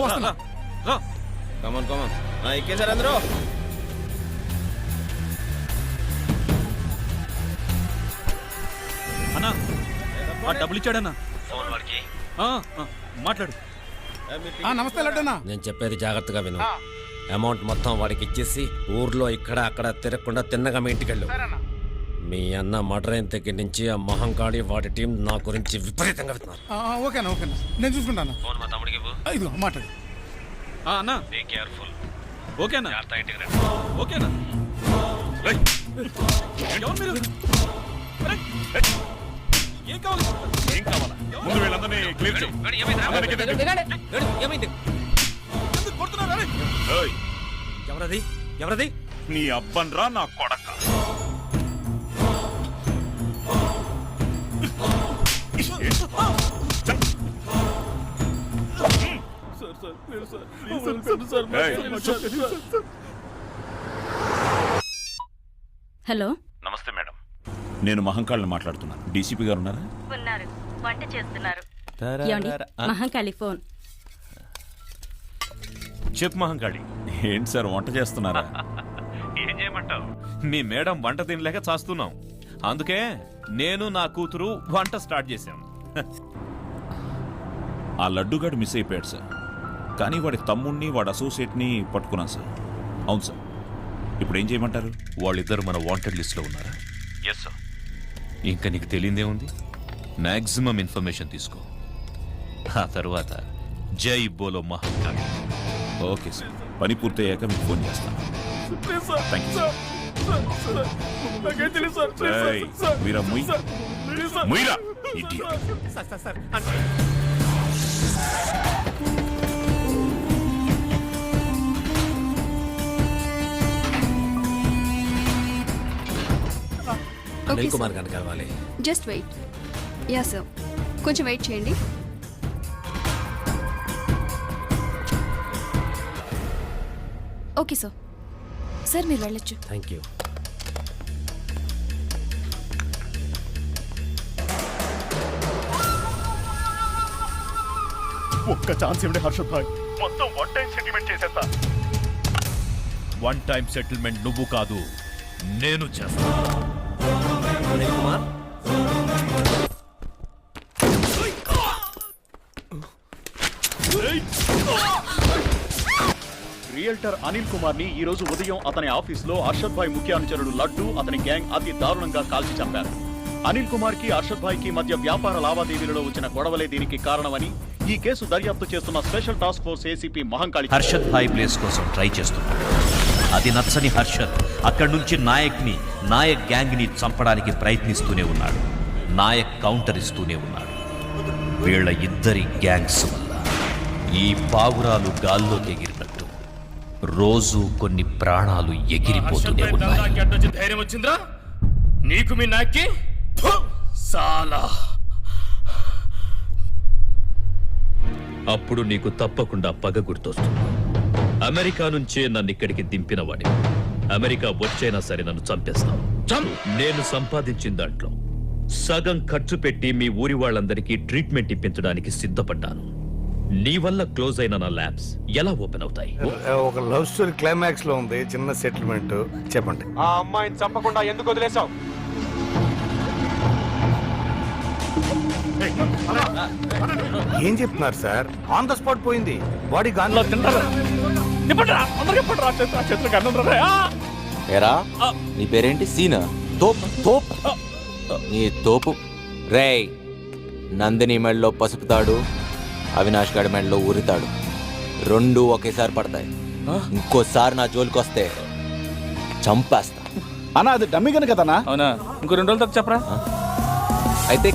వస్తున్నా. Come on come on ఎక్కేసారు అందరూ. అన్నా డబ్బులు ఇచ్చాడన్నా. మాట్లాడు. నమస్తే లడ్డన్నా. నేను చెప్పేది జాగ్రత్తగా విను. అమౌంట్ మొత్తం వాడికి ఇచ్చేసి ఊర్లో ఇక్కడ అక్కడ తిరగకుండా తిన్నగా మీ ఇంటికి వెళ్ళు. మీ అన్న మర్డర్ అయిన దగ్గర నుంచి ఆ మహంకాళి వాడి టీం నా గురించి విపరీతంగా విన్నారు. ఓకేనా ఓకేనా, నేను చూసుకుంటాను. ఫోన్ మా తమ్ముడికి ఇదిగో మాట్లాడు. అన్నా బీ కేర్ఫుల్. ఓకేనా ఇంటికి రండి. ఓకేనా. ఏం కావాలి? ఏం కావాలా? ముందు వీళ్ళందరినీ క్లియర్ చేయి. ఏమైంది? ఎందుకు కొడుతున్నారు? అరే ఏయ్, ఎవరది ఎవరది? నీ అబ్బన్రా నా కొడక. హలో, నమస్తే మేడం, నేను మహంకాళిని మాట్లాడుతున్నాను. డీసీపీ గారు ఉన్నారా? ఉన్నారు, వంట చేస్తున్నారు. ఏమండి, మహంకాళి ఫోన్. చెప్పు మహంకాళి. ఏంటి సార్ వంట చేస్తున్నారా? ఏం చేయమంటావు, మీ మేడం వంట తినలేక చాస్తున్నాం. అందుకే నేను నా కూతురు వంట స్టార్ట్ చేశాం. ఆ లడ్డుగాడు మిస్ అయిపోయాడు సార్, కానీ వాడి తమ్ముడిని వాడి అసోసియేట్ని పట్టుకున్నాను సార్. అవును సార్. ఇప్పుడు ఏం చేయమంటారు? వాళ్ళిద్దరు మన వాంటెడ్ లిస్ట్లో ఉన్నారా? Yes sir. ఇంకా నీకు తెలియదే ఉంది, మ్యాక్సిమం ఇన్ఫర్మేషన్ తీసుకో. ఆ తర్వాత జై బోలో మహంకాళి. ఓకే సార్, పని పూర్తయ్యాక మీకు ఫోన్ చేస్తాను. Thank you sir. ఏయ్, మీరా ముయ్రా ఇడియట్. అనిల్ కుమార్ గారిని కలవాలి. Just wait. యా సార్, కొంచెం వెయిట్ చేయండి. Okay sir. సార్ మీరు వెళ్ళొచ్చు. Thank you. ఒక్క ఛాన్స్ ఇవ్వండి హర్షద్ భాయ్, మొత్తం వన్ టైం సెటిల్మెంట్ చేసేస్తా. వన్ టైం సెటిల్మెంట్ నువ్వు కాదు, నేను చేస్తా. అనిల్ కుమార్, రియల్టర్ అనిల్ కుమార్ ని ఈ రోజు ఉదయం అతని ఆఫీసులో అర్షద్ భాయ్ ముఖ్య అనుచరుడు లడ్డు అతని గ్యాంగ్ అతి దారుణంగా కాల్చి చంపారు. అనిల్ కుమార్ కి అర్షద్ భాయ్ కి మధ్య వ్యాపార లావాదేవీలలో వచ్చిన గొడవలే దీనికి కారణమని ఈ కేసు దర్యాప్తు చేస్తున్న special task force ACP Mahankali Harshad bhai place కోసం ట్రై చేస్తున్నాడు. అది నచ్చని హర్షద్ అక్కడి నుంచి నాయక్ గ్యాంగ్ ని చంపడానికి ప్రయత్నిస్తూనే ఉన్నాడు. నాయక్ కౌంటర్ ఇస్తూనే ఉన్నాడు. వీళ్ళ ఇద్దరి గ్యాంగ్స్ వల్ల ఈ పావురాలు గాల్లోకి ఎగిరినట్టు రోజు కొన్ని ప్రాణాలు ఎగిరిపోతూనే ఉన్నాయి. ధైర్యం వచ్చిందిరా నీకు? మీ నాకి సాలా. అప్పుడు నీకు తప్పకుండా పగ గుర్తొస్తుంది. అమెరికా నుంచే నన్ను ఇక్కడికి దింపినవాడి. అమెరికా వచ్చైనా సరే నన్ను చంపేస్తావు. నేను సంపాదించిన దాంట్లో సగం ఖర్చు పెట్టి మీ ఊరి వాళ్ళందరికీ ట్రీట్మెంట్ ఇప్పించడానికి సిద్ధపడ్డాను. నీ వల్ల క్లోజ్ అయిన నా ల్యాబ్స్ ఎలా ఓపెన్ అవుతాయి? ఒక లవ్ స్టోరీ క్లైమాక్స్ లో ఉంది, చిన్న సెటిల్మెంట్ చెప్పండి. ఆ అమ్మాయిని చంపకుండా ఎందుకు వదిలేసావు? ఏం చెప్తున్నారు సార్? ఆన్ ద స్పాట్ పోయింది. బాడీ గాన్లో ఏరా నీ పేరేంటి? సీనా? తోప్ నీ తోపు. రేయ్, నందిని మెడలో పసుపు తాడు, అవినాష్ గడి మెడలో ఊరితాడు. రెండు ఒకేసారి పడతాయి. ఇంకోసారి నా జోలికి వస్తే చంపేస్తా. అన్నా అది డమ్మి గను కదన్నా? అవునా? ఇంకో 2 రోజుల తర్వాత చెప్పరా. అయితే